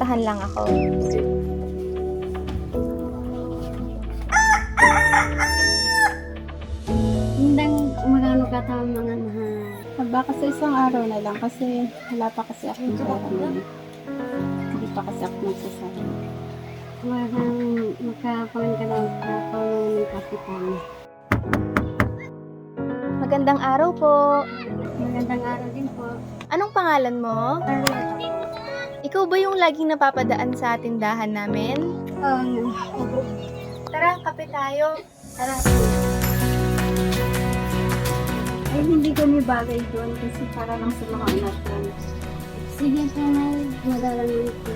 pupuntahan lang ako. Hindang magano ka tama mga mahal. Baka sa isang araw na lang kasi wala pa kasi akong pera ngayon. Hindi pa kasi ako magsasama. Magang makapangan ka na kapangan ng kapitan. Magandang araw po. Magandang araw din po. Anong pangalan mo? Carlota po. Ikaw ba yung laging napapadaan sa tindahan namin? Tara, kape tayo. Tara. Ay, hindi kami bagay doon kasi para lang sa mga anak ko. Sige po, may madalang ito.